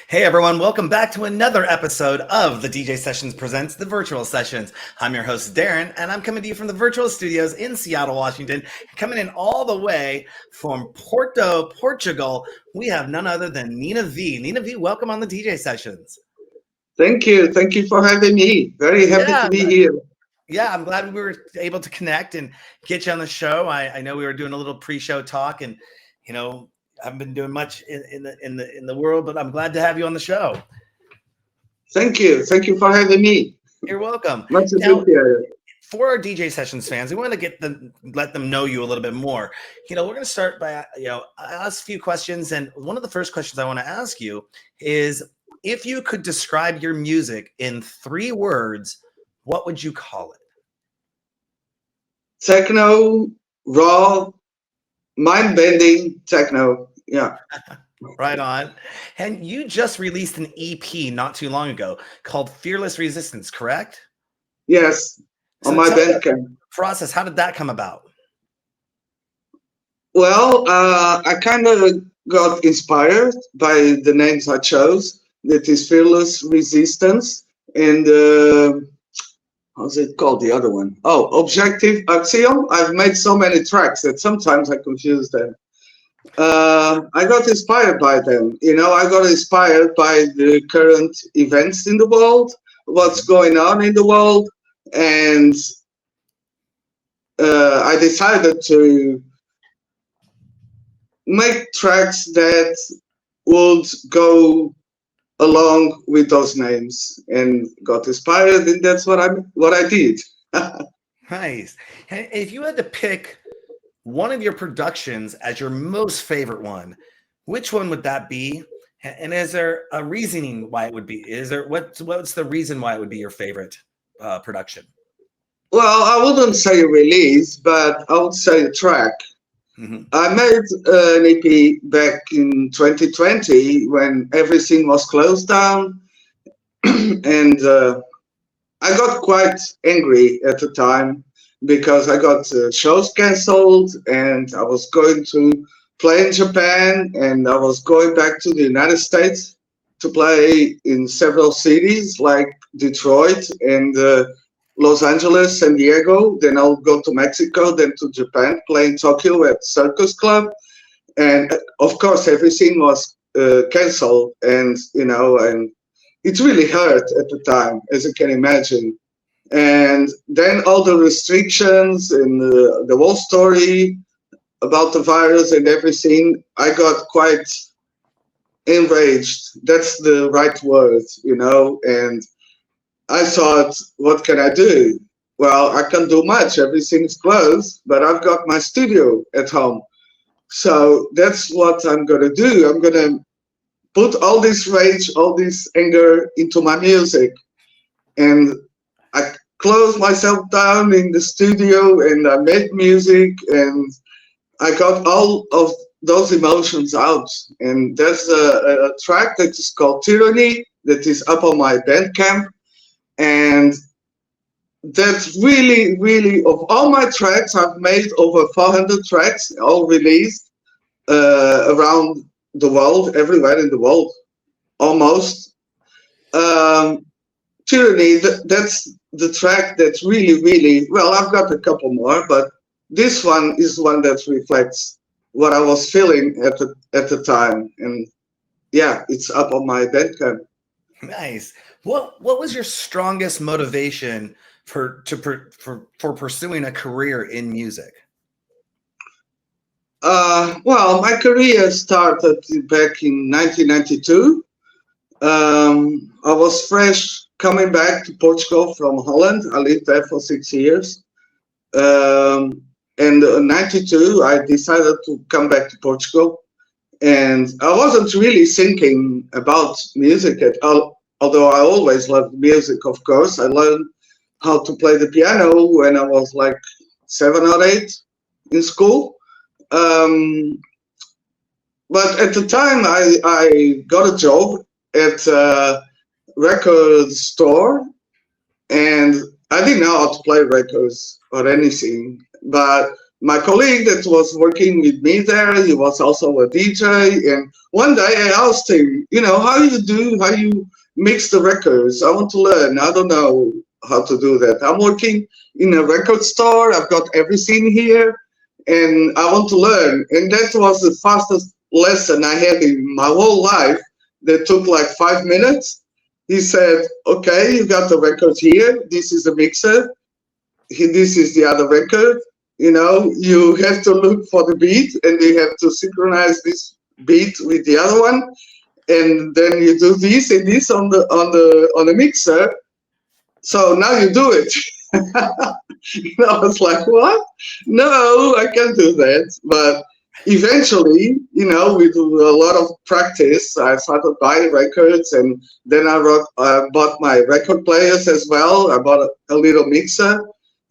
Hey everyone, welcome back to another episode of the DJ Sessions Presents the Virtual Sessions. I'm your host Darren, and I'm coming to you from the virtual studios in Seattle, Washington. Coming in all the way from Porto, Portugal, we have none other than Ninna V. Ninna V, welcome on the DJ Sessions. Thank you. Thank you for having me. Very happy to be here. Yeah, I'm glad we were able to connect and get you on the show. I know we were doing a little pre-show talk, and I haven't been doing much in the world, but I'm glad to have you on the show. Thank you. Thank you for having me. You're welcome. Much appreciated. For our DJ Sessions fans, we want to let them know you a little bit more. We're going to start by I ask a few questions, and one of the first questions I want to ask you is, if you could describe your music in 3 words, what would you call it? Techno, raw, mind-bending techno. Yeah. Right on. And you just released an EP not too long ago called Fearless Resistance, correct? Yes, on my Bandcamp. Process, how did that come about? Well, I kind of got inspired by the names I chose. That is Fearless Resistance and how's it called, the other one? Oh, Objective Axiom. I've made so many tracks that sometimes I confuse them. I got inspired by them. I got inspired by the current events in the world, what's going on in the world, and I decided to make tracks that would go along with those names, and got inspired, and that's what I did. Nice. And if you had to pick one of your productions as your most favorite one, which one would that be? And is there a reasoning why it would be? What's the reason why it would be your favorite production? Well, I wouldn't say a release, but I would say a track. Mm-hmm. I made an EP back in 2020 when everything was closed down, and I got quite angry at the time because I got shows cancelled, and I was going to play in Japan, and I was going back to the United States to play in several cities like Detroit and Los Angeles, San Diego. Then I'll go to Mexico, then to Japan, play in Tokyo at Circus Club. And of course, everything was cancelled, and it really hurt at the time, as you can imagine. And then all the restrictions and the whole story about the virus and everything, I got quite enraged. That's the right word, and I thought, what can I do? Well, I can't do much. Everything's closed, but I've got my studio at home. So that's what I'm going to do. I'm going to put all this rage, all this anger into my music. And I closed myself down in the studio, and I made music, and I got all of those emotions out. And there's a track that is called Tyranny that is up on my Bandcamp. And that's really, really, of all my tracks, I've made over 400 tracks, all released around the world, everywhere in the world, almost. Tyranny, that's the track that's really, really, well, I've got a couple more, but this one is one that reflects what I was feeling at the time. And yeah, it's up on my Bandcamp. Nice. What was your strongest motivation for pursuing a career in music? Well, my career started back in 1992. I was fresh coming back to Portugal from Holland. I lived there for 6 years. And in 92, I decided to come back to Portugal. And I wasn't really thinking about music at all. Although I always loved music, of course. I learned how to play the piano when I was like 7 or 8 in school. But at the time, I got a job at a record store, and I didn't know how to play records or anything. But my colleague that was working with me there, he was also a DJ. And one day I asked him, how you mix the records? I want to learn. I don't know how to do that. I'm working in a record store. I've got everything here and I want to learn. And that was the fastest lesson I had in my whole life that took like 5 minutes. He said, okay, you got the record here. This is the mixer. This is the other record. You have to look for the beat and you have to synchronize this beat with the other one. And then you do this and this on the mixer. So now you do it. I was like, what? No, I can't do that. But eventually, with a lot of practice, I started buying records, and then I bought my record players as well. I bought a little mixer,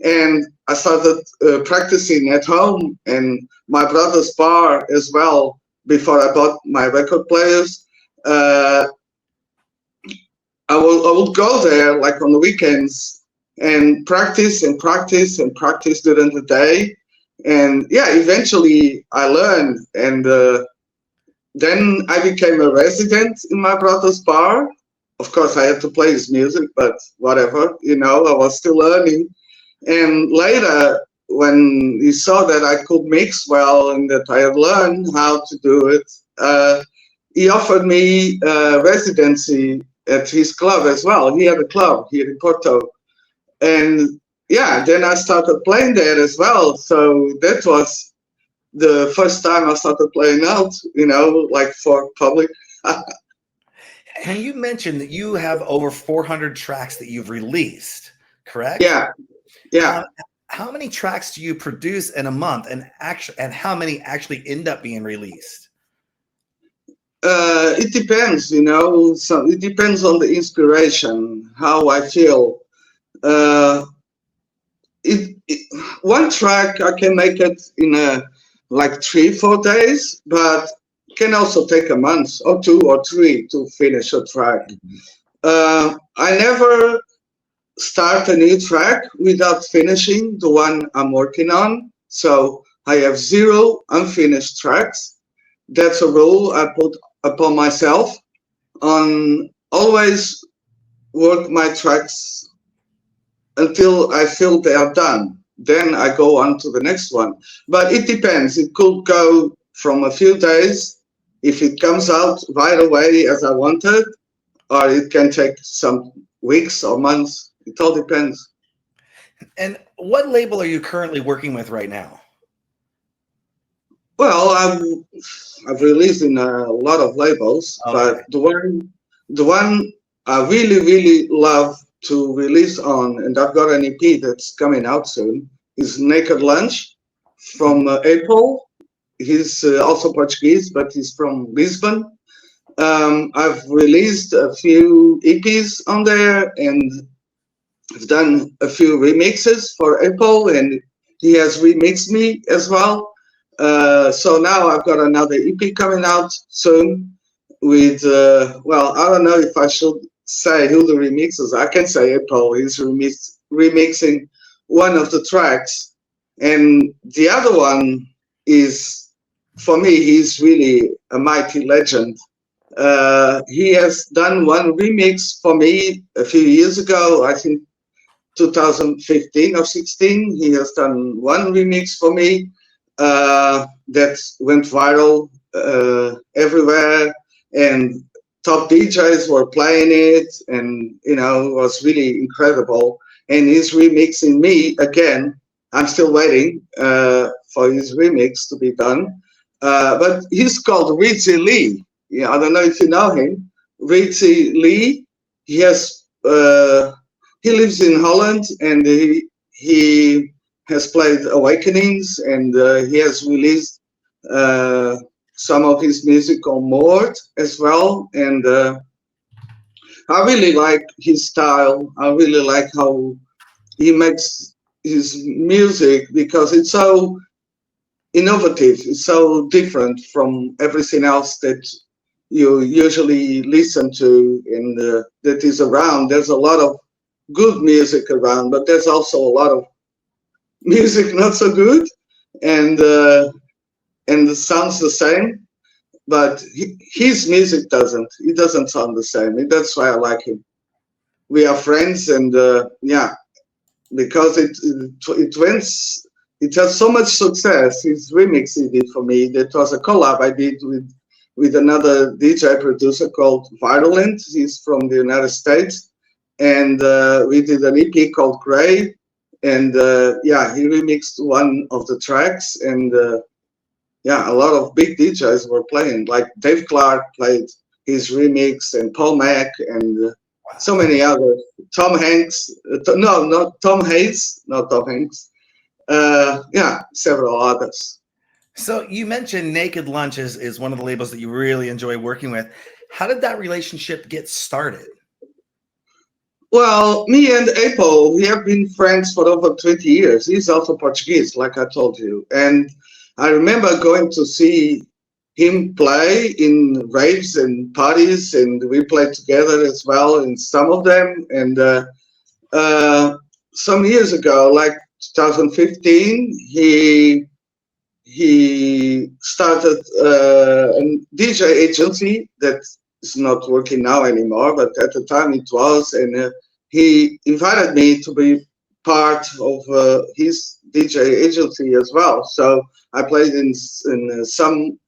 and I started practicing at home, and my brother's bar as well. Before I bought my record players, I would go there like on the weekends and practice and practice and practice during the day. And yeah, eventually I learned, and then I became a resident in my brother's bar. Of course, I had to play his music, but whatever, I was still learning. And later, when he saw that I could mix well and that I had learned how to do it, he offered me residency at his club as well. He had a club here in Porto. And yeah, then I started playing there as well. So that was the first time I started playing out, like for public. And you mentioned that you have over 400 tracks that you've released, correct? Yeah. How many tracks do you produce in a month, and how many actually end up being released? It depends, So it depends on the inspiration, how I feel. One track I can make it in like 3-4 days, but can also take a month or 2 or 3 to finish a track. I never start a new track without finishing the one I'm working on. So I have 0 unfinished tracks. That's a rule I put upon myself on always work my tracks until I feel they are done. Then I go on to the next one. But it depends. It could go from a few days if it comes out right away as I wanted, or it can take some weeks or months. It all depends. And what label are you currently working with right now? Well, I've released in a lot of labels, but the one I really, really love to release on, and I've got an EP that's coming out soon, is Naked Lunch from April. He's also Portuguese, but he's from Lisbon. I've released a few EPs on there, and I've done a few remixes for April, and he has remixed me as well. So now I've got another EP coming out soon with, well, I don't know if I should say who the remixes. I can say April. He's remixing one of the tracks. And the other one is, for me, he's really a mighty legend. He has done one remix for me a few years ago, I think 2015 or 16. He has done one remix for me that went viral everywhere, and top DJs were playing it, and it was really incredible. And he's remixing me again. I'm still waiting for his remix to be done. But he's called Ritzy Lee. Yeah, I don't know if you know him. Ritzy Lee. He has he lives in Holland, and he has played Awakenings, and he has released some of his music on Mord as well. And I really like his style. I really like how he makes his music, because it's so innovative. It's so different from everything else that you usually listen to and that is around. There's a lot of good music around, but there's also a lot of music not so good. and it sounds the same, but his music doesn't. It doesn't sound the same, and that's why I like him. We are friends, and yeah, because it has so much success. His remix he did for me. That was a collab I did with another DJ producer called Virulent. He's from the United States, and we did an EP called Gray, and yeah, he remixed one of the tracks, and yeah, a lot of big DJs were playing. Like Dave Clarke played his remix, and Paul Mac, and so many others. Tom Hanks, no, not Tom Hayes, not Tom Hanks. Yeah, several others. So you mentioned Naked Lunch is one of the labels that you really enjoy working with. How did that relationship get started? Well, me and Apo, we have been friends for over 20 years. He's also Portuguese, like I told you. And I remember going to see him play in raves and parties, and we played together as well in some of them. And some years ago, like 2015, he started a DJ agency that is not working now anymore, but at the time it was, and he invited me to be part of his DJ agency as well. So I played in some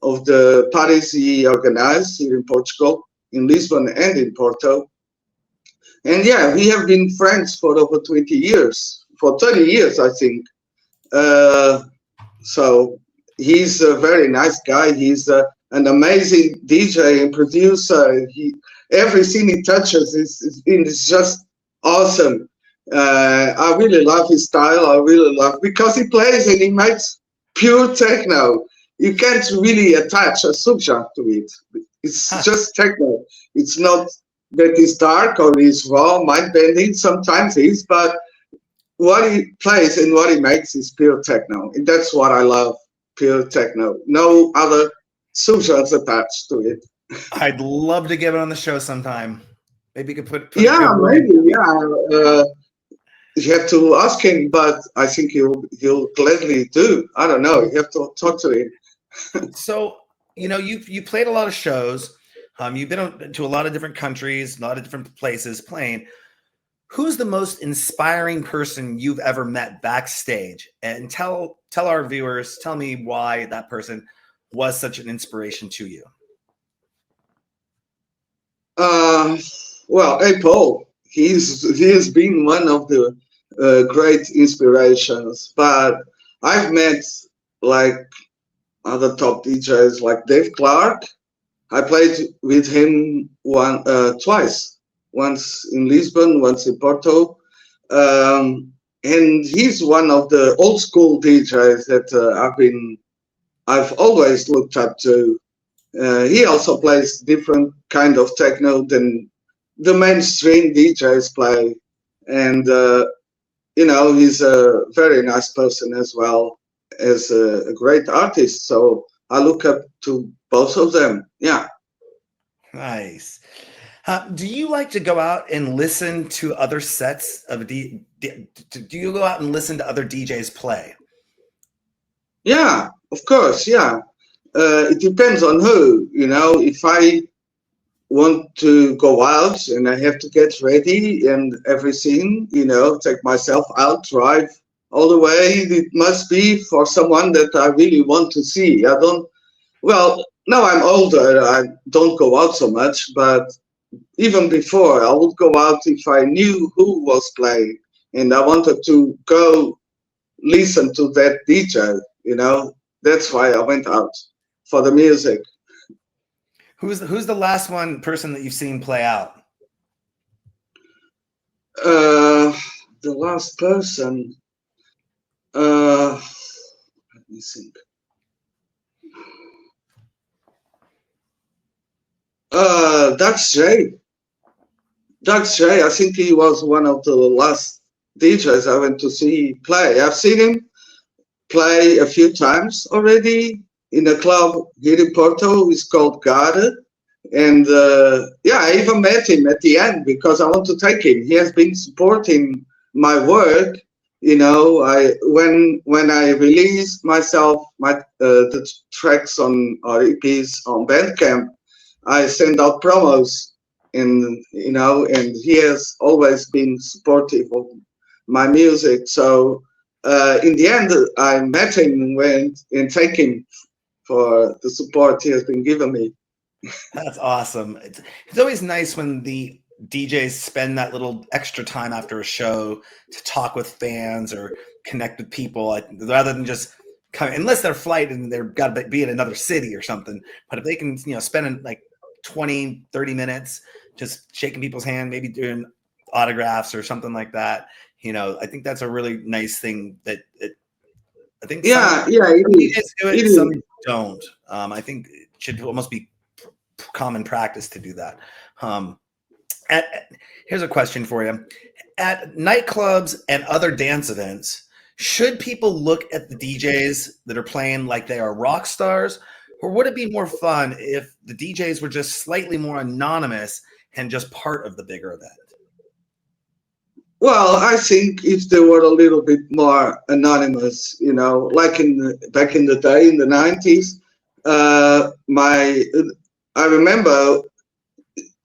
of the parties he organized here in Portugal, in Lisbon and in Porto. And yeah, we have been friends for over 20 years, for 30 years, I think. So he's a very nice guy. He's an amazing DJ and producer. Everything he touches is just awesome. I really love his style. I really love, because he plays and he makes pure techno. You can't really attach a subgenre to it. It's just techno. It's not that it's dark or it's raw, mind bending. Sometimes it is, but what he plays and what he makes is pure techno. And that's what I love, pure techno. No other subgenres attached to it. I'd love to get it on the show sometime. Maybe you could put yeah, maybe, yeah. You have to ask him, but I think he'll gladly do. I don't know. You have to talk to him. So, you know, you played a lot of shows. You've been to a lot of different countries, a lot of different places playing. Who's the most inspiring person you've ever met backstage? And tell our viewers, tell me why that person was such an inspiration to you. Well, hey Paul, he has been one of the great inspirations. But I've met like other top DJs like Dave Clarke. I played with him twice. Once in Lisbon, once in Porto. And he's one of the old school DJs that I've always looked up to. He also plays different kind of techno than the mainstream DJs play. And, you know, he's a very nice person as well as a great artist. So I look up to both of them. Yeah. Nice. Do you like to go out and listen to other sets of do you go out and listen to other DJs play? Yeah, of course. Yeah. It depends on who, you know. If I want to go out and I have to get ready and everything, you know, take myself out, drive all the way, it must be for someone that I really want to see. Well, now I'm older, I don't go out so much, but even before, I would go out if I knew who was playing and I wanted to go listen to that DJ, you know. That's why I went out, for the music. Who's the last person that you've seen play out? The last person, let me think. Dax J. I think he was one of the last DJs I went to see play. I've seen him play a few times already in a club here in Porto. It's called Garde. And yeah, I even met him at the end because I want to take him. He has been supporting my work When I release myself, the tracks on or EPs on Bandcamp, I send out promos, and he has always been supportive of my music. So in the end, I met him and went and thank him for the support he has been giving me. That's awesome. It's always nice when the DJs spend that little extra time after a show to talk with fans or connect with people, rather than just come, unless they're flight and they're got to be in another city or something. But if they can, spend like 20, 30 minutes just shaking people's hand, maybe doing autographs or something like that, I think that's a really nice thing that I think some DJs do it, some don't. I think it should almost be common practice to do that. Here's a question for you. At nightclubs and other dance events, should people look at the DJs that are playing like they are rock stars, or would it be more fun if the DJs were just slightly more anonymous and just part of the bigger event? Well, I think if they were a little bit more anonymous, like back in the day in the 90s, I remember,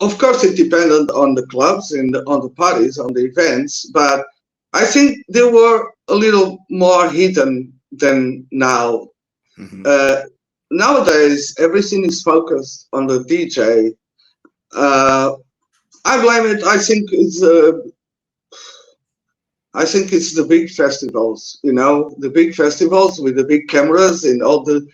of course, it depended on the clubs and on the parties, on the events, but I think they were a little more hidden than now. Mm-hmm. Nowadays, everything is focused on the DJ. I blame it. I think it's the big festivals, the big festivals with the big cameras and all the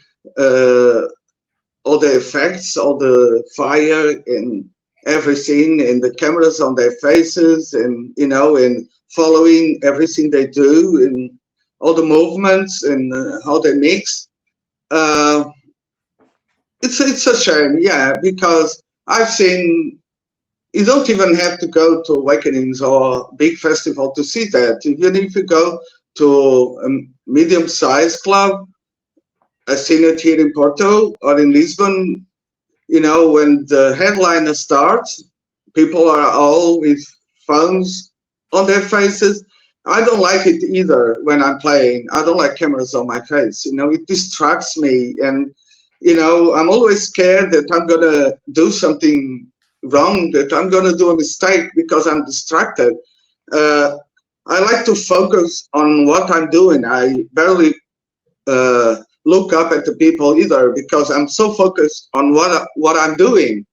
effects, all the fire and everything, and the cameras on their faces, and and following everything they do and all the movements and how they mix. It's a shame, yeah, because I've seen. You don't even have to go to Awakenings or big festival to see that. Even if you go to a medium-sized club, I've seen it here in Porto or in Lisbon. When the headliner starts, people are all with phones on their faces. I don't like it either when I'm playing. I don't like cameras on my face. It distracts me, and I'm always scared that I'm gonna do something wrong, that I'm going to do a mistake because I'm distracted. I like to focus on what I'm doing. I barely look up at the people either because I'm so focused on what I'm doing.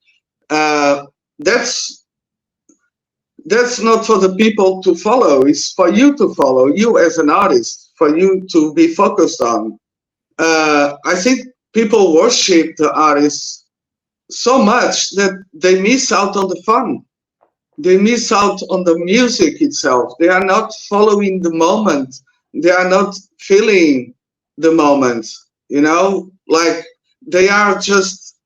That's not for the people to follow. It's for you to follow, you as an artist, for you to be focused on. I think people worship the artists so much that they miss out on the fun. They miss out on the music itself. They are not following the moment. They are not feeling the moment, like they are just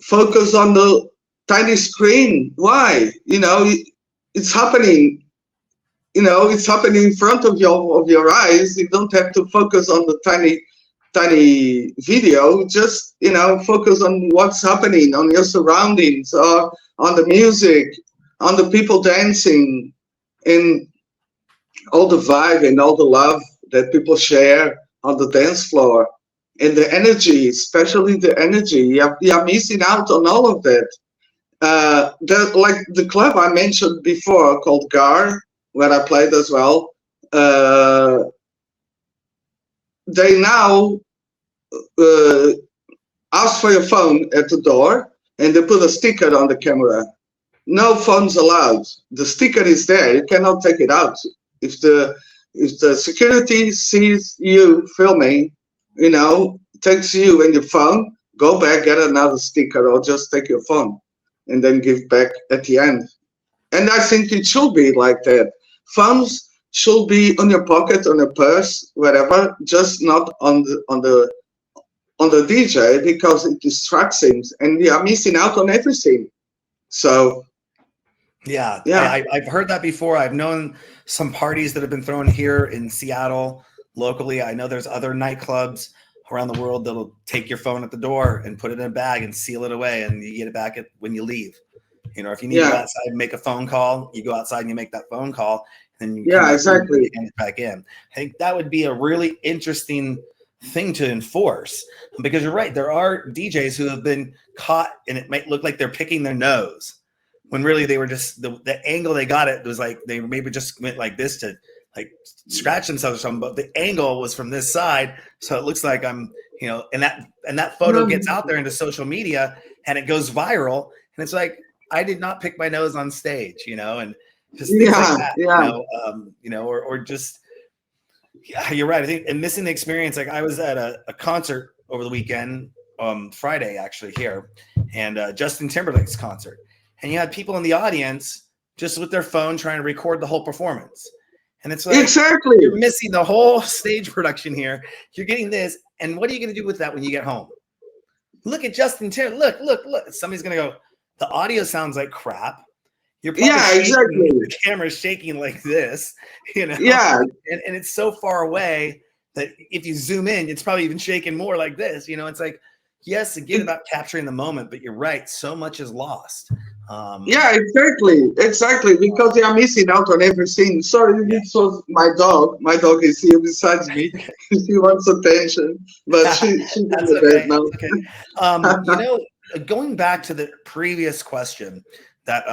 focused on the tiny screen. Why? It's happening. It's happening in front of your eyes. You don't have to focus on the tiny video. Just focus on what's happening, on your surroundings, or on the music, on the people dancing, and all the vibe and all the love that people share on the dance floor, and the energy, especially the energy. You're missing out on all of that. Like the club I mentioned before called Gar, where I played as well, they now ask for your phone at the door, and they put a sticker on the camera. No phones allowed. The sticker is there. You cannot take it out. If the security sees you filming, takes you and your phone, go back, get another sticker, or just take your phone and then give back at the end. And I think it should be like that. Phones should be on your pocket, on your purse, wherever, just not on the DJ, because it distracts things and we are missing out on everything. So yeah. I've heard that before. I've known some parties that have been thrown here in Seattle locally. I know there's other nightclubs around the world that'll take your phone at the door and put it in a bag and seal it away, and you get it back when you leave. If you need to go outside and make a phone call, you go outside and you make that phone call, and you Yeah, exactly. hand it back in. I think that would be a really interesting thing to enforce, because you're right. There are DJs who have been caught, and it might look like they're picking their nose when really they were just the angle they got it was like they maybe just went like this to like scratch themselves or something, but the angle was from this side, so it looks like I'm, and that photo gets out there into social media and it goes viral, and it's like, I did not pick my nose on stage, and just things like that, or just, yeah, you're right. I think, and missing the experience, like I was at a concert over the weekend, Friday actually here, and Justin Timberlake's concert, and you had people in the audience just with their phone trying to record the whole performance. And it's like, exactly, you're missing the whole stage production here. You're getting this, and what are you going to do with that when you get home? Look at Justin Timberlake. Look. Somebody's going to go, the audio sounds like crap. You're probably exactly. The camera's shaking like this, Yeah. And it's so far away that if you zoom in, it's probably even shaking more like this. It's like, yes, again, about capturing the moment, but you're right. So much is lost. Yeah, exactly, because they are missing out on everything. Sorry, this was my dog. My dog is here besides me. She wants attention, but she's that's in okay. bed now. Going back to the previous question, that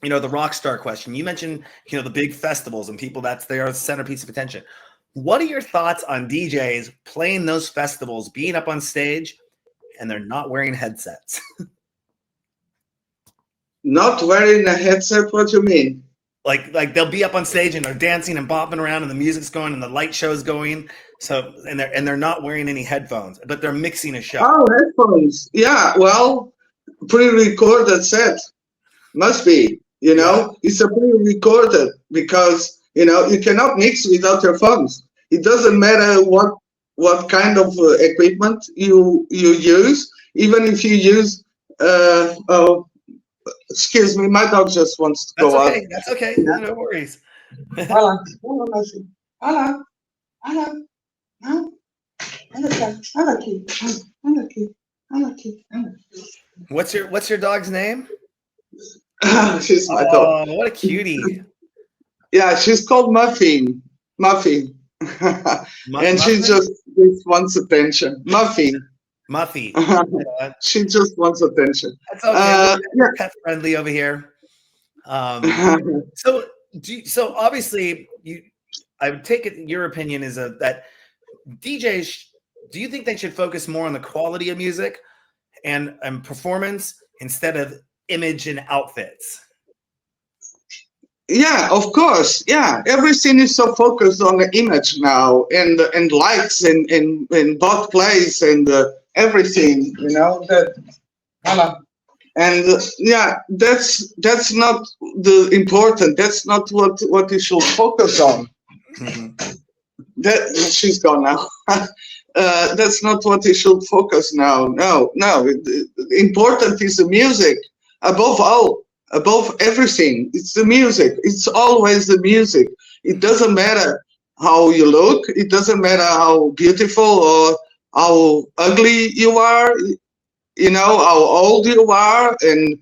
the rock star question, you mentioned, the big festivals and people they are the centerpiece of attention. What are your thoughts on DJs playing those festivals, being up on stage, and they're not wearing headsets? Not wearing a headset? What do you mean? Like they'll be up on stage and they're dancing and bopping around and the music's going and the light show's going. So and they're not wearing any headphones, but they're mixing a show. Oh, headphones. Yeah, well, pre-recorded set. Must be, it's a pre-recorded, because you cannot mix without your phones. It doesn't matter what kind of equipment you use, even if you use excuse me, my dog just wants to go out. That's okay. No worries. Hello. What's your dog's name? She's my dog. Oh, what a cutie. Yeah, she's called Muffin. And she just wants attention. Muffy. She just wants attention. That's okay. We're pet friendly over here. So obviously, I would take it. Your opinion is that DJs. Do you think they should focus more on the quality of music and performance instead of image and outfits? Yeah, of course. Yeah, everything is so focused on the image now, and likes and bot plays and everything. And that's not the important. That's not what you should focus on. Mm-hmm. That she's gone now. That's not what you should focus now. No. Important is the music above all. Above everything, it's the music. It's always the music. It doesn't matter how you look. It doesn't matter how beautiful or how ugly you are, how old you are. And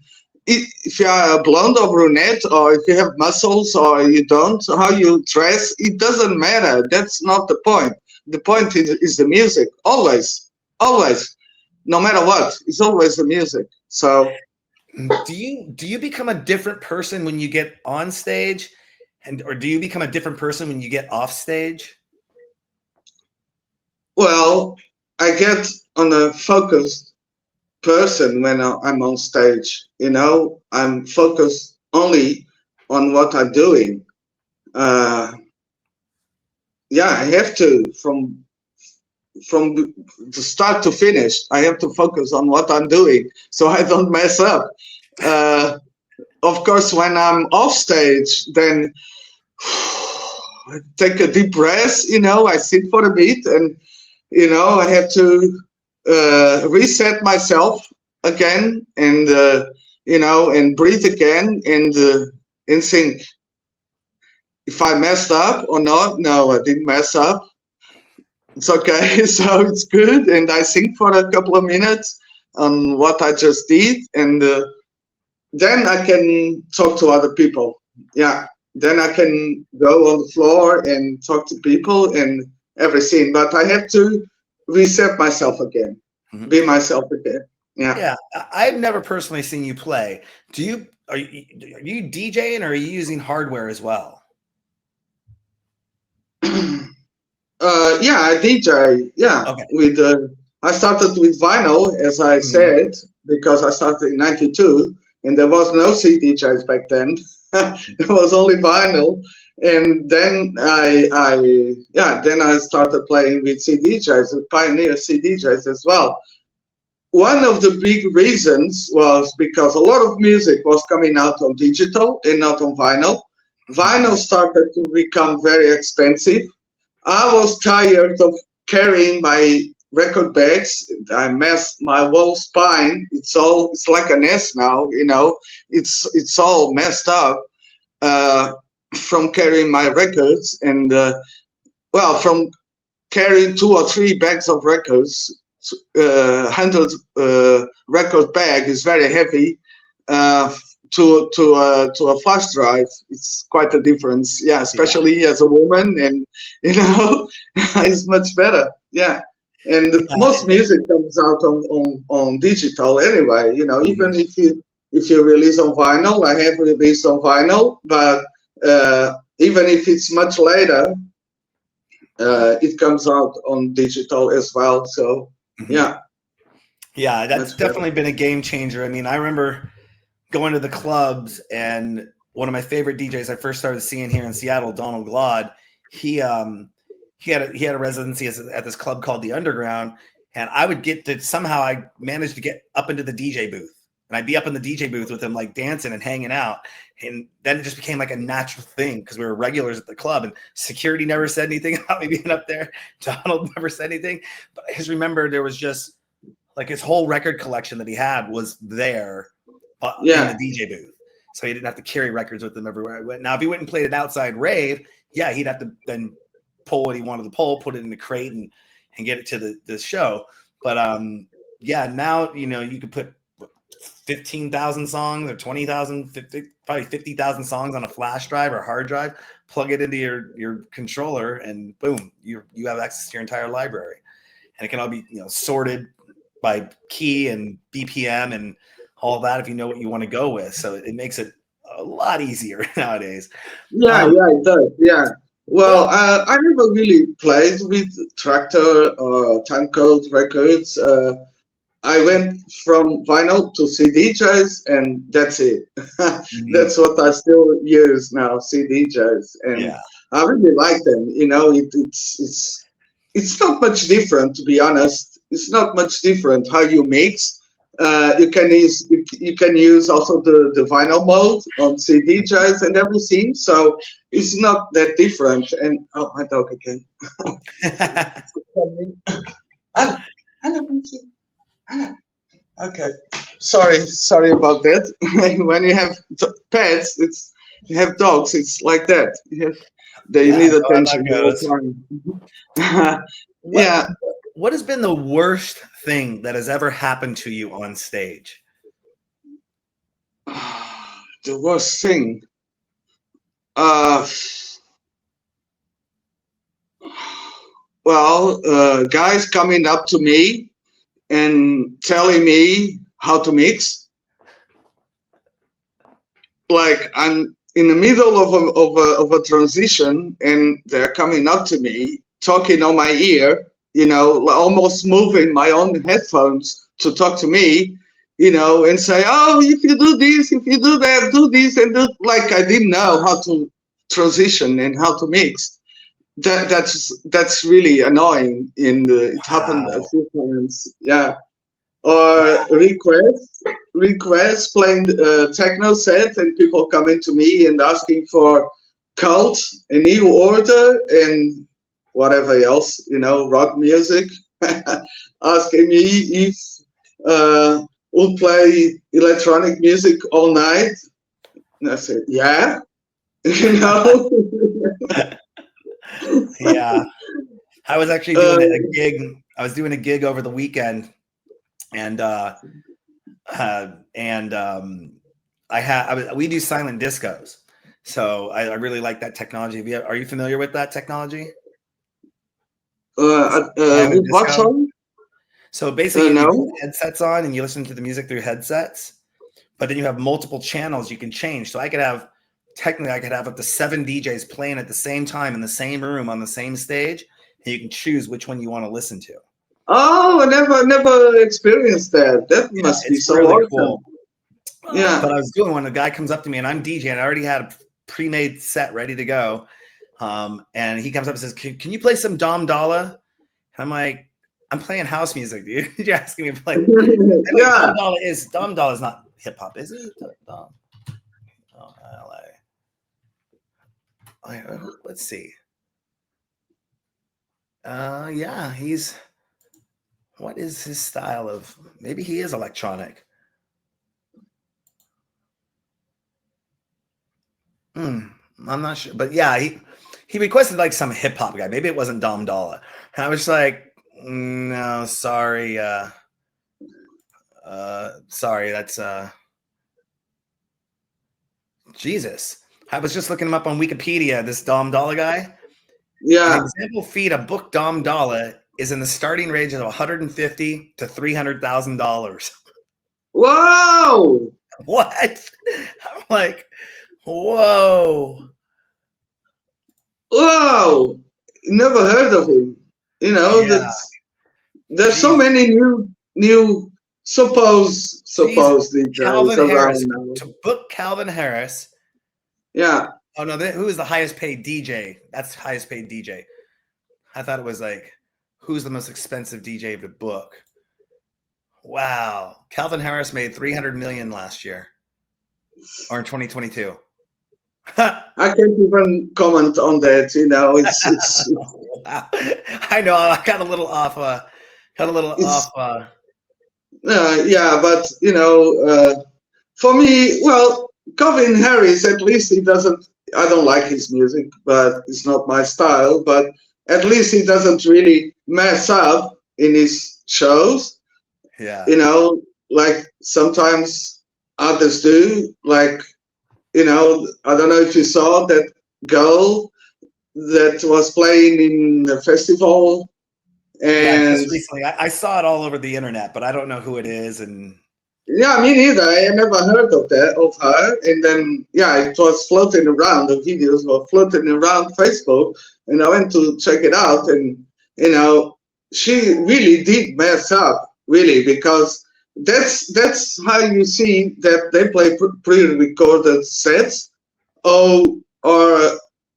if you are a blonde or brunette, or if you have muscles or you don't, how you dress, it doesn't matter. That's not the point. The point is the music. Always. No matter what, it's always the music. So... Do you become a different person when you get on stage, or do you become a different person when you get off stage? Well, I get on a focused person when I'm on stage. I'm focused only on what I'm doing. I have to from the start to finish. I have to focus on what I'm doing so I don't mess up. Of course, when I'm off stage, then I take a deep breath. I sit for a bit, and I have to reset myself again, and and breathe again, and think if I messed up or not. No, I didn't mess up. It's okay, so it's good, and I think for a couple of minutes on what I just did, and then I can talk to other people. Yeah, then I can go on the floor and talk to people and everything. But I have to reset myself again, be myself again. Yeah. Yeah. I've never personally seen you play. Are you DJing or are you using hardware as well? Yeah, I DJ. Yeah, Okay. I started with vinyl, as I said, because I started in '92, and there was no CDJs back then. It was only vinyl, and then I started playing with CDJs, with Pioneer CDJs as well. One of the big reasons was because a lot of music was coming out on digital and not on vinyl. Vinyl started to become very expensive. I was tired of carrying my record bags. I messed my whole spine. It's like an S now, It's all messed up from carrying my records and from carrying 2 or 3 bags of records. 100 record bag is very heavy. To a flash drive, it's quite a difference. Yeah, especially as a woman, and it's much better. Yeah, and most music comes out on digital anyway. Even if you release on vinyl, I have released on vinyl, but even if it's much later, it comes out on digital as well. So yeah, that's definitely been a game changer. I mean, I remember going to the clubs, and one of my favorite DJs I first started seeing here in Seattle, Donald Glaude, he had a residency at this club called the Underground, and I would somehow I managed to get up into the DJ booth, and I'd be up in the DJ booth with him, like dancing and hanging out, and then it just became like a natural thing because we were regulars at the club, and security never said anything about me being up there. Donald never said anything, but I just remember there was just like his whole record collection that he had was there. In the DJ booth, so he didn't have to carry records with him everywhere I went. Now, if he went and played an outside rave, he'd have to then pull what he wanted to pull, put it in the crate, and get it to the show. But now you could put 15,000 songs or 20,000, probably 50,000 songs on a flash drive or hard drive. Plug it into your controller, and boom, you have access to your entire library, and it can all be sorted by key and BPM and all that if you know what you want to go with. So it makes it a lot easier nowadays. It does. Yeah. Well, I never really played with Tractor or Timecode records. I went from vinyl to CDJs, and that's it. That's what I still use now, CDJs, and I really like them. It's not much different, to be honest. It's not much different how you mix. You can use also the vinyl mode on CDJs and everything, so it's not that different. And my dog again. Okay, sorry about that. When you have pets, you have dogs. It's like that. They need attention all the time. What has been the worst thing that has ever happened to you on stage? The worst thing. Guys coming up to me and telling me how to mix. Like I'm in the middle of a transition, and they're coming up to me, talking on my ear. Almost moving my own headphones to talk to me, and say, "Oh, if you do this, if you do that, do this and do." Like I didn't know how to transition and how to mix. That's really annoying. It happened a few times. Yeah. Or requests playing techno set, and people coming to me and asking for Cult, a new order, and whatever else, rock music, asking me if we'll play electronic music all night. And I said, yeah, Yeah. I was actually doing a gig. I was doing a gig over the weekend, and we do silent discos. So I really like that technology. Are you familiar with that technology? With what song? So basically, you No. put headsets on and you listen to the music through headsets, but then you have multiple channels you can change. So I could have up to 7 DJs playing at the same time in the same room on the same stage, and you can choose which one you want to listen to. Oh, I never experienced that. That must be so really awesome. Cool. Yeah. But I was doing when a guy comes up to me and I'm DJing, I already had a pre-made set ready to go. And he comes up and says, can you play some Dom Dalla? And I'm like, I'm playing house music, dude. You're asking me to play. Yeah. Dom Dalla is not hip hop, is he? Dom. Oh, LA. Let's see. Yeah, what is his style of, maybe he is electronic. I'm not sure, but yeah, he requested like some hip hop guy. Maybe it wasn't Dom Dalla. And I was like, no, sorry. Sorry, that's Jesus. I was just looking him up on Wikipedia, this Dom Dalla guy. Yeah. An example feed of book Dom Dalla is in the starting range of $150,000 to $300,000. Wow. What? I'm like, whoa. Wow. Never heard of him. You know, there's so many new supposed DJs Calvin around Harris. now. To book Calvin Harris. Yeah. Oh no, who is the highest paid DJ? That's highest paid DJ. I thought it was like, who's the most expensive DJ to book? Wow. Calvin Harris made $300 million last year. Or in 2022. I can't even comment on that. You know, it's wow. I know I got a little off. Yeah, but you know, for me, well, Calvin Harris, at least he doesn't. I don't like his music, but it's not my style. But at least he doesn't really mess up in his shows. Yeah. You know, like sometimes others do. Like, you know, I don't know if you saw that girl that was playing in the festival. And just recently, I saw it all over the internet, but I don't know who it is. And yeah, me neither. I never heard of her. And then yeah, it was floating around. The videos were floating around Facebook, and I went to check it out. And you know, she really did mess up, really, because that's how you see that they play pre-recorded sets, or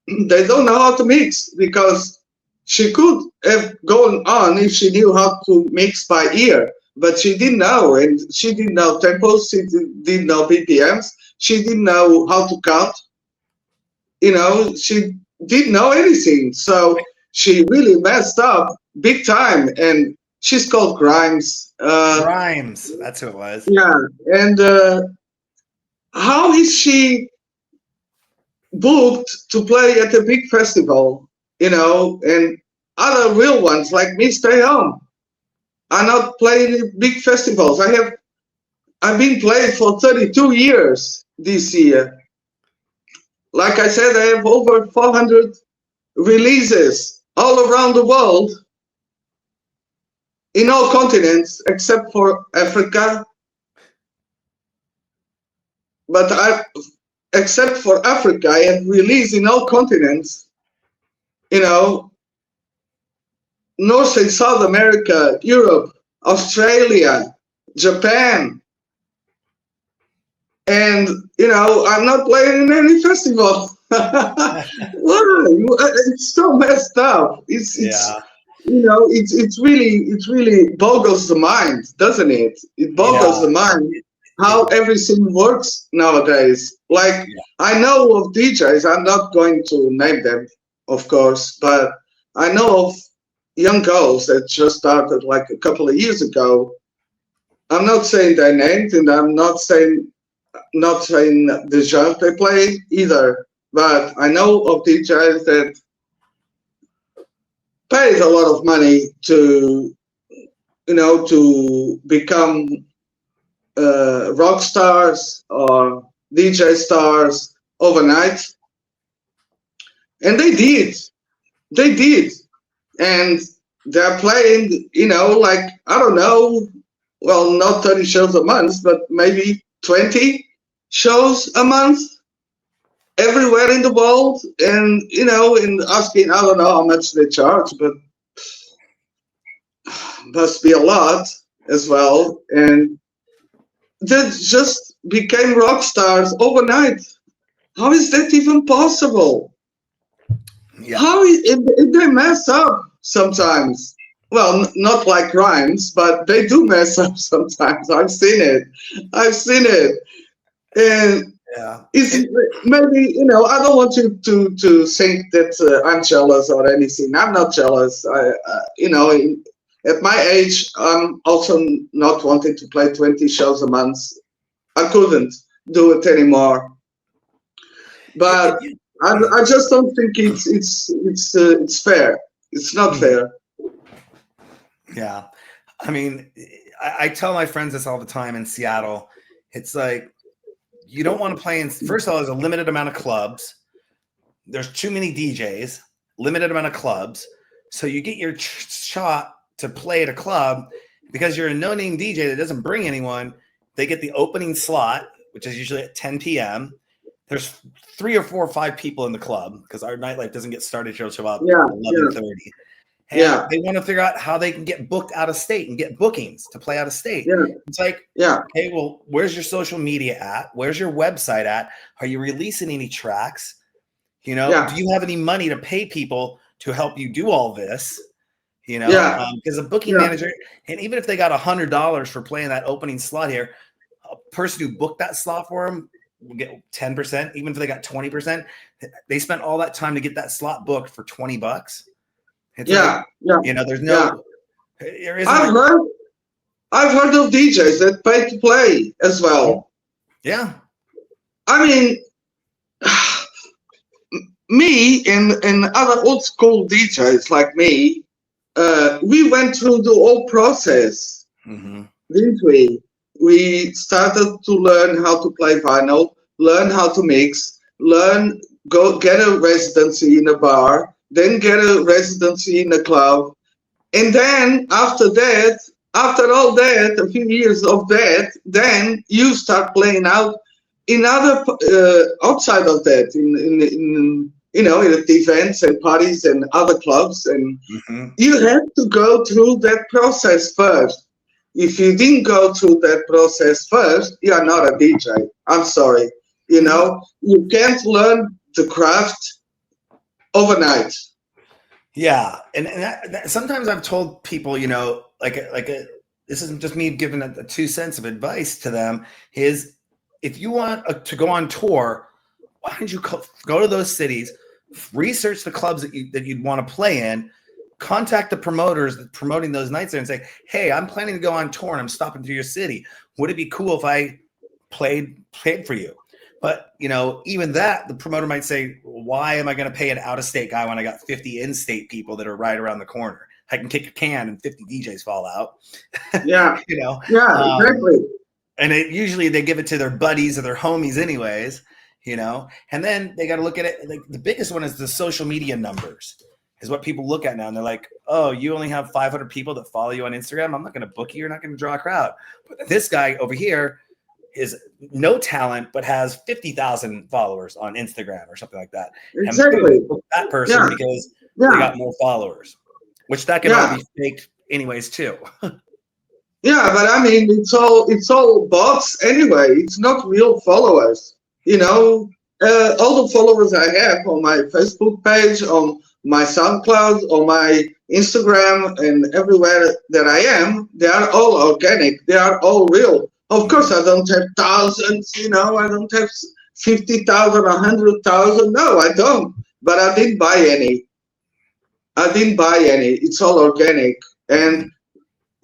they don't know how to mix, because she could have gone on if she knew how to mix by ear, but she didn't know, and she didn't know tempos, she didn't know BPMs, she didn't know how to count, you know, she didn't know anything, so she really messed up big time, and she's called Grimes. Grimes, that's who it was. Yeah, and how is she booked to play at a big festival, you know, and other real ones like me stay home are not playing big festivals. I've been playing for 32 years this year. Like I said, I have over 400 releases all around the world, in all continents except for Africa. But except for Africa, I have released in all continents, you know, North and South America, Europe, Australia, Japan. And, you know, I'm not playing in any festival. Why? It's so messed up. It's you know, it really boggles the mind, doesn't it? It boggles the mind how everything works nowadays. Like, I know of DJs, I'm not going to name them, of course, but I know of young girls that just started like a couple of years ago. I'm not saying their names, and I'm not saying the genre they play either, but I know of DJs that paid a lot of money to, you know, to become rock stars or DJ stars overnight, And they did, and they're playing, like, I don't know, well, not 30 shows a month, but maybe 20 shows a month everywhere in the world. And, in asking, I don't know how much they charge, but must be a lot as well. And they just became rock stars overnight. How is that even possible? Yeah. How if they mess up sometimes? Well, not like Rhymes, but they do mess up sometimes. I've seen it. And Yeah. it's maybe, I don't want you to think that I'm jealous or anything. I'm not jealous. At my age, I'm also not wanting to play 20 shows a month. I couldn't do it anymore. But I just don't think it's fair. It's not fair. Yeah. I mean, I tell my friends this all the time in Seattle. It's like, you don't want to play in, first of all, there's a limited amount of clubs. There's too many DJs, limited amount of clubs. So you get your shot to play at a club because you're a no-name DJ that doesn't bring anyone. They get the opening slot, which is usually at 10 p.m. There's 3 or 4 or 5 people in the club because our nightlife doesn't get started till about 11:30. And they want to figure out how they can get booked out of state and get bookings to play out of state. It's like, okay, well, where's your social media at? Where's your website at? Are you releasing any tracks? Do you have any money to pay people to help you do all this? Because a booking manager, and even if they got $100 for playing that opening slot here, a person who booked that slot for them will get 10%. Even if they got 20%, they spent all that time to get that slot booked for $20. It's there's no. I've heard of DJs that pay to play as well. Yeah. I mean, me and other old school DJs like me, we went through the whole process, didn't we? We started to learn how to play vinyl, learn how to mix, go get a residency in a bar, then get a residency in a club. And then after all that, a few years of that, then you start playing out in other, outside of that, in events and parties and other clubs. And you have to go through that process first. If you didn't go through that process first, you are not a DJ. I'm sorry. You can't learn the craft overnight. Yeah, and sometimes I've told people, this isn't just me giving a 2 cents of advice to them. Is if you want to go on tour, why don't you go to those cities, research the clubs that you'd want to play in, contact the promoters promoting those nights there, and say, hey, I'm planning to go on tour and I'm stopping through your city. Would it be cool if I played for you? But, even that, the promoter might say, why am I going to pay an out-of-state guy when I got 50 in-state people that are right around the corner? I can kick a can and 50 DJs fall out. Yeah. Exactly. And usually they give it to their buddies or their homies anyways, And then they got to look at it. Like, the biggest one is the social media numbers is what people look at now. And they're like, oh, you only have 500 people that follow you on Instagram. I'm not going to book you. You're not going to draw a crowd. But this guy over here is no talent, but has 50,000 followers on Instagram or something like that. Exactly. And that person because they got more followers, which that can all be faked anyways too. Yeah, but I mean, it's all bots anyway. It's not real followers. All the followers I have on my Facebook page, on my SoundCloud, on my Instagram, and everywhere that I am, they are all organic. They are all real. Of course, I don't have thousands, I don't have 50,000, 100,000. No, I don't. But I didn't buy any. It's all organic. And,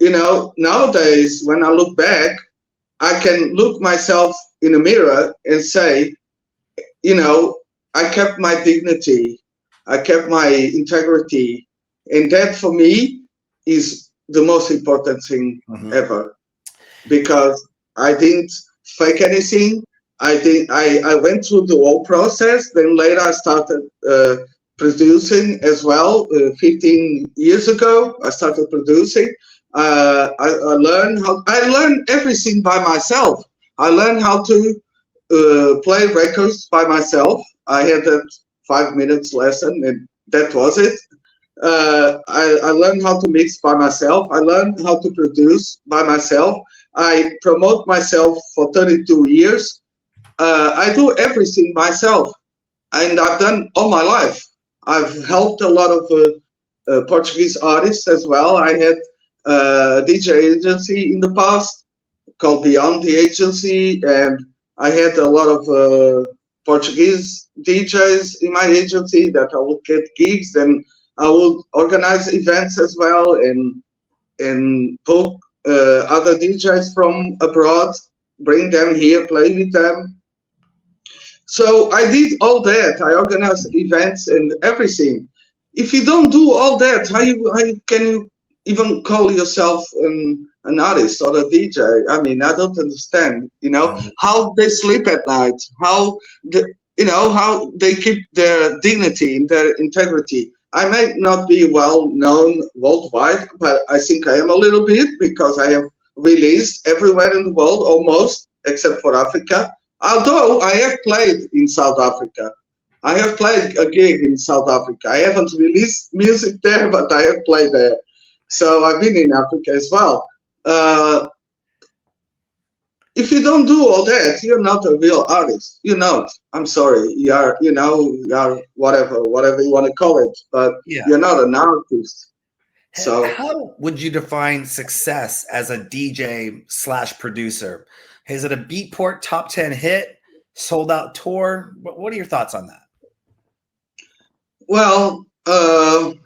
nowadays, when I look back, I can look myself in a mirror and say, I kept my dignity. I kept my integrity. And that, for me, is the most important thing ever. Because I didn't fake anything. I went through the whole process. Then later I started producing as well. 15 years ago, I started producing. I learned everything by myself. I learned how to play records by myself. I had that 5 minutes lesson, and that was it. I learned how to mix by myself. I learned how to produce by myself. I promote myself for 32 years. I do everything myself, and I've done all my life. I've helped a lot of Portuguese artists as well. I had a DJ agency in the past called Beyond the Agency, and I had a lot of Portuguese DJs in my agency that I would get gigs, and I would organize events as well, and book other DJs from abroad, bring them here, play with them. So I did all that. I organized events and everything. If you don't do all that, how can you even call yourself an artist or a DJ? I mean, I don't understand. How they sleep at night, how how they keep their dignity and their integrity. I may not be well known worldwide, but I think I am a little bit because I have released everywhere in the world, almost, except for Africa. Although I have played in South Africa. I have played a gig in South Africa. I haven't released music there, but I have played there. So I've been in Africa as well. If you don't do all that, you're not a real artist. You're not. I'm sorry. You are whatever you want to call it, but you're not an artist. So how would you define success as a DJ/producer? Is it a Beatport top 10 hit, sold out tour? What are your thoughts on that? Well, I've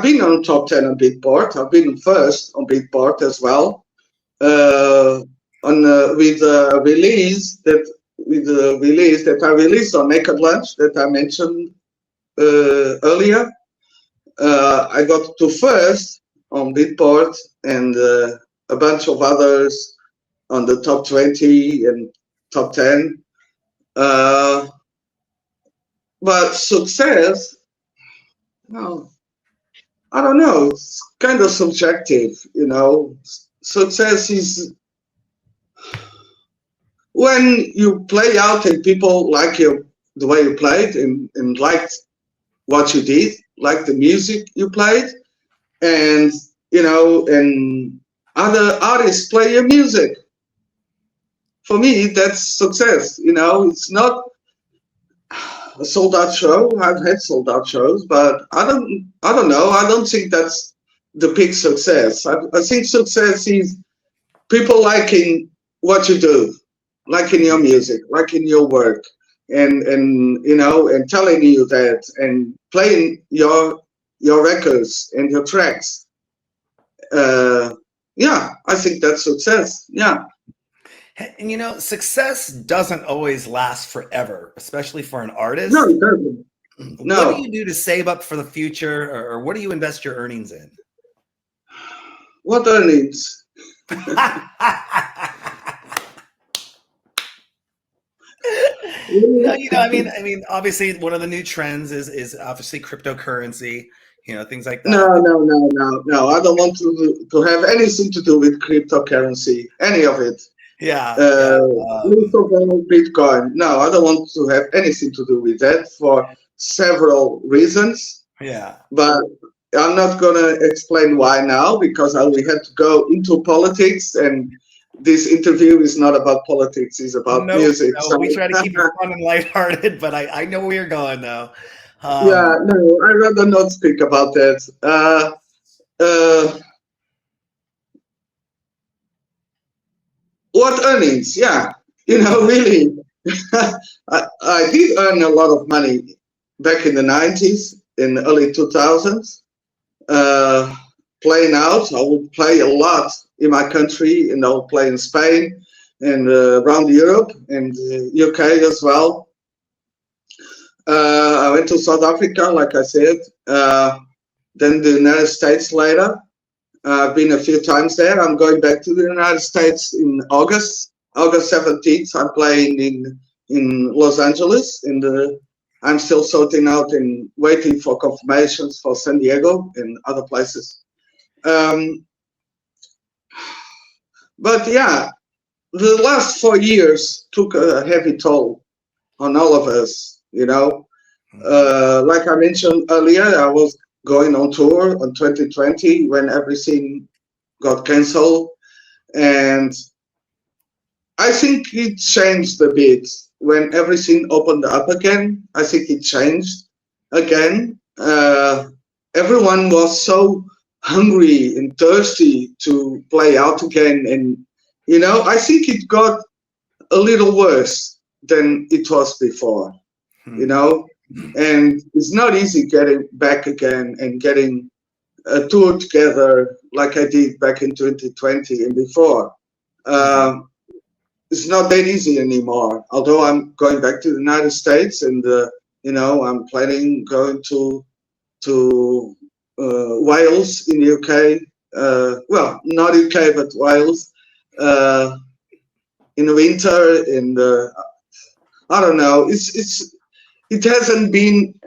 been on top 10 on Beatport. I've been first on Beatport as well. With the release that I released on Naked Lunch that I mentioned earlier, I got to first on Beatport, and a bunch of others on the top 20 and top 10. But success, well, I don't know. It's kind of subjective, Success is when you play out and people like you, the way you played, and liked what you did, like the music you played, and and other artists play your music. For me, that's success. It's not a sold out show. I've had sold out shows, but I don't know. I don't think that's the peak success. I think success is people liking what you do, liking your music, liking your work, and telling you that, and playing your records and your tracks. I think that's success. Yeah. And success doesn't always last forever, especially for an artist. No, it doesn't. No. What do you do to save up for the future, or what do you invest your earnings in? What earnings? No, I mean, obviously, one of the new trends is obviously cryptocurrency. Things like that. No. I don't want to have anything to do with cryptocurrency, any of it. Yeah. Least of all Bitcoin. No, I don't want to have anything to do with that for several reasons. Yeah. But I'm not going to explain why now, because we had to go into politics, and this interview is not about politics, it's about music. No, we try to keep it fun and lighthearted, but I know where you're going, though. I'd rather not speak about that. What earnings? Yeah, really. I did earn a lot of money back in the 90s, in the early 2000s. Playing out, I would play a lot in my country, and I would play in Spain and around Europe and UK as well. I went to South Africa, like I said, then the United States later. I've been a few times there. I'm going back to the United States in August 17th. I'm playing in Los Angeles in the I'm still sorting out and waiting for confirmations for San Diego and other places. But yeah, the last 4 years took a heavy toll on all of us, you know. Like I mentioned earlier, I was going on tour on 2020 when everything got cancelled, and I think it changed a bit when everything opened up again. I think it changed again. Everyone was so hungry and thirsty to play out again, and you know, I think it got a little worse than it was before. You know, and it's not easy getting back again and getting a tour together like I did back in 2020 and before. It's not that easy anymore. Although I'm going back to the United States, and you know, I'm planning going to Wales in the UK. Well, not UK, but Wales in the winter. And I don't know. It hasn't been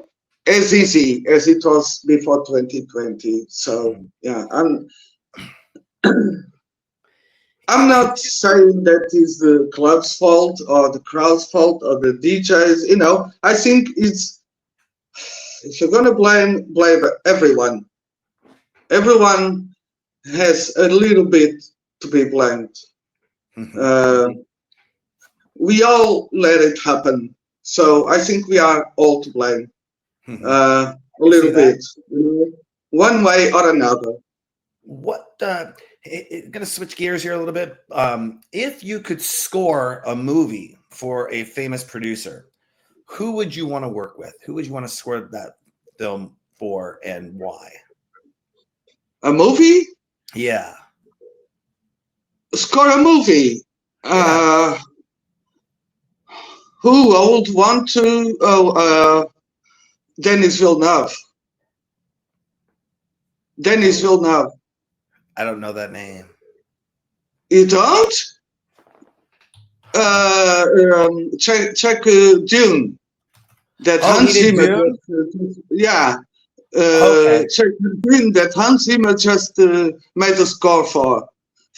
as easy as it was before 2020. So yeah, I'm not saying that is the club's fault or the crowd's fault or the DJs. You know, I think it's, if you're gonna blame everyone. Everyone has a little bit to be blamed. We all let it happen, so I think we are all to blame. A little bit, you know, one way or another. What? Gonna switch gears here a little bit. If you could score a movie for a famous producer, who would you want to work with? Who would you want to score that film for, and why? A movie? Yeah. Score a movie. Yeah. Who I would want to? Denis Villeneuve. Denis Villeneuve. I don't know that name. You don't? Check Dune. That Hans Zimmer. Yeah. Okay. Check Dune that Hans Zimmer just made a score for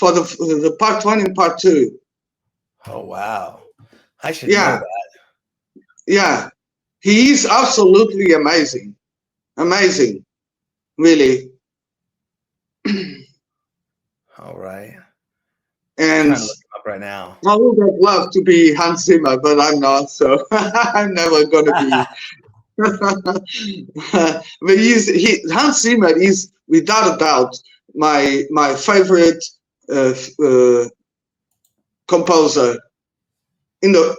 the part 1 and part 2. Oh wow! I should know that. Yeah, he is absolutely amazing. Amazing, really. All right. And I'm trying to look him up right now. I would have loved to be Hans Zimmer, but I'm not, so I'm never gonna be. But Hans Zimmer is without a doubt my favorite composer in the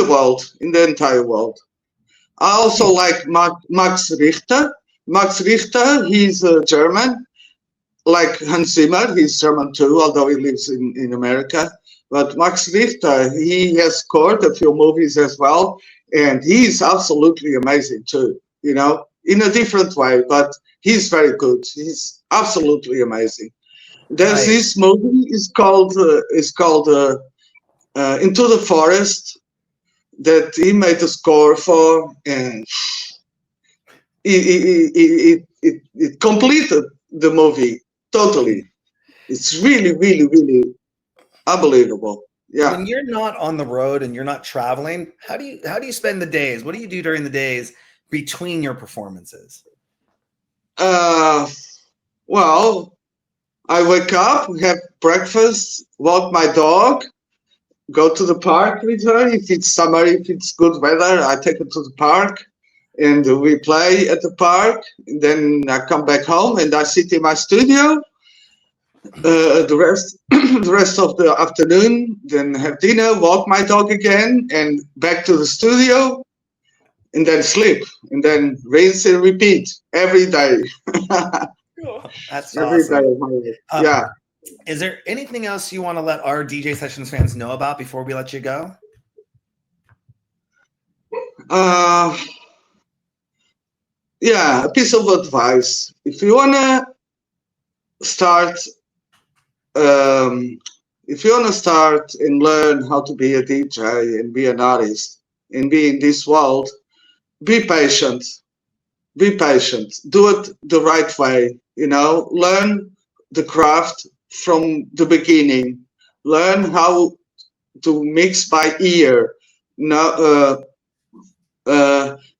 world, in the entire world. I also like Max Richter. Max Richter, he's German. Like Hans Zimmer, he's German too, although he lives in America. But Max Richter, he has scored a few movies as well, and he's absolutely amazing too, you know, in a different way, but he's very good. He's absolutely amazing. There's this movie, it's called Into the Forest, that he made a score for, and it completed the movie totally. It's really, really, really unbelievable. Yeah. When you're not on the road and you're not traveling, how do you spend the days? What do you do during the days between your performances? Well, I wake up, have breakfast, walk my dog, go to the park with her. If it's summer, if it's good weather, I take her to the park and we play at the park. And then I come back home and I sit in my studio. The rest of the afternoon, then have dinner, walk my dog again, and back to the studio, and then sleep, and then rinse and repeat every day. That's every awesome. day. Yeah. Is there anything else you want to let our DJ Sessions fans know about before we let you go? Yeah, a piece of advice. If you wanna start and learn how to be a DJ and be an artist and be in this world, be patient. Be patient. Do it the right way. Learn the craft from the beginning. Learn how to mix by ear.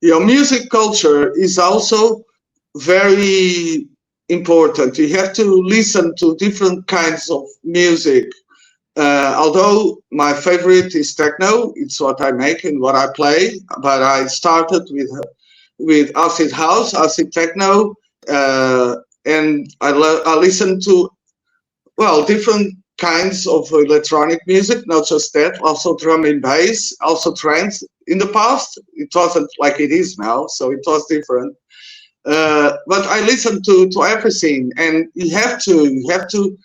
Your music culture is also very important. You have to listen to different kinds of music. Although my favorite is techno, it's what I make and what I play. But I started with acid house, acid techno, and I listen to different kinds of electronic music, not just that, also drum and bass, also trance. In the past, it wasn't like it is now, so it was different. But I listen to everything, and you have to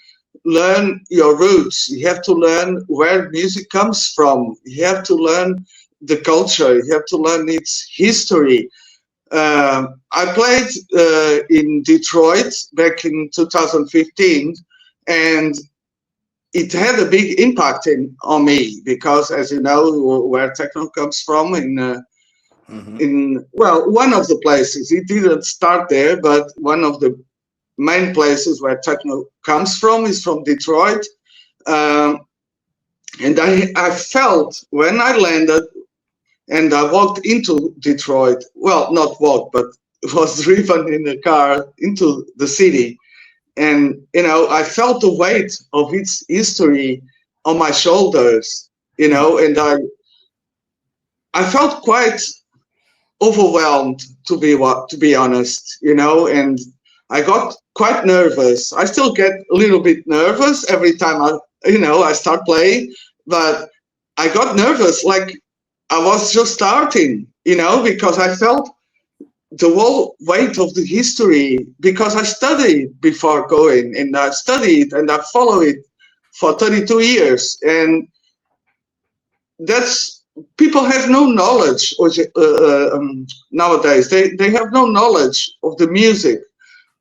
learn your roots. You have to learn where music comes from. You have to learn the culture. You have to learn its history. I played in Detroit back in 2015, and it had a big impact on me because, as you know, where techno comes from in one of the places. It didn't start there, but one of the main places where techno comes from is from Detroit. And I felt when I landed and I walked into Detroit, well, not walked, but was driven in a car into the city. And, I felt the weight of its history on my shoulders, and I felt quite overwhelmed, to be honest, and I got quite nervous. I still get a little bit nervous every time I start playing, but I got nervous like I was just starting, because I felt the whole weight of the history, because I studied before going, and I studied and I followed it for 32 years. And that's, people have no knowledge nowadays. They have no knowledge of the music,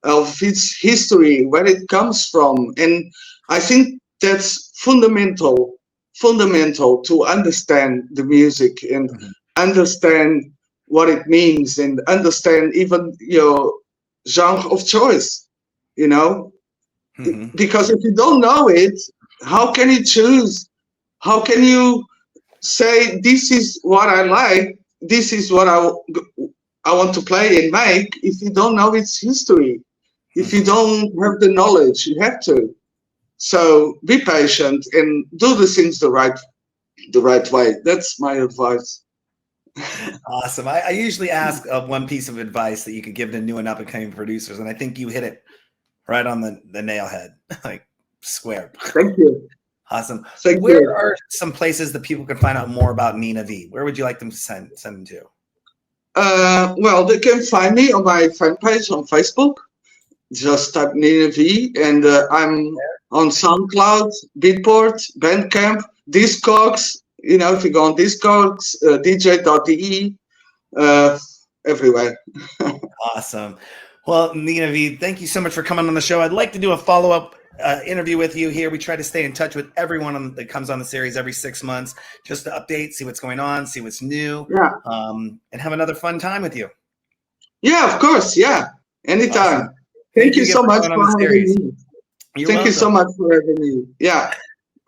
of its history, where it comes from. And I think that's fundamental to understand the music and understand what it means and understand even your genre of choice, because if you don't know it, how can you choose? How can you say, this is what I like, this is what I want to play and make, if you don't know its history, if you don't have the knowledge? You have to. So be patient and do the things the right way. That's my advice. Awesome. I usually ask one piece of advice that you could give to new and up-and-coming producers, and I think you hit it right on the nail head, like square. Thank you. Awesome. Thank Where you. are some places that people can find out more about Ninna V? Where would you like them to send them to? They can find me on my fan page on Facebook. Just type Ninna V, and I'm on SoundCloud, Beatport, Bandcamp, Discogs. If you go on Discogs, DJ.de, everywhere. Awesome. Well, Ninna V, thank you so much for coming on the show. I'd like to do a follow-up interview with you here. We try to stay in touch with everyone that comes on the series every 6 months, just to update, see what's going on, see what's new, and have another fun time with you. Yeah, of course. Yeah, anytime. Awesome. Thank you so much for having me. Thank you so much for having me. Yeah.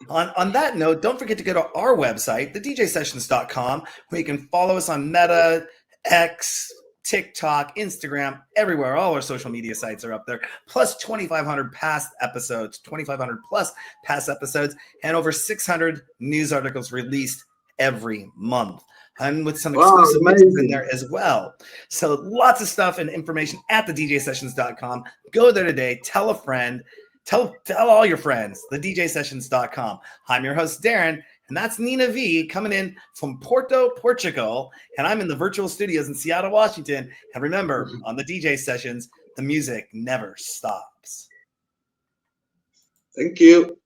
On that note, don't forget to go to our website, thedjsessions.com, where you can follow us on Meta, X, TikTok, Instagram, everywhere. All our social media sites are up there, plus 2,500 past episodes, 2,500 plus past episodes, and over 600 news articles released every month, and with some exclusive mixes in there as well. So lots of stuff and information at thedjsessions.com. Go there today. Tell a friend. Tell all your friends, thedjsessions.com. I'm your host, Darren, and that's Ninna V coming in from Porto, Portugal, and I'm in the virtual studios in Seattle, Washington. And remember, on the DJ Sessions, the music never stops. Thank you.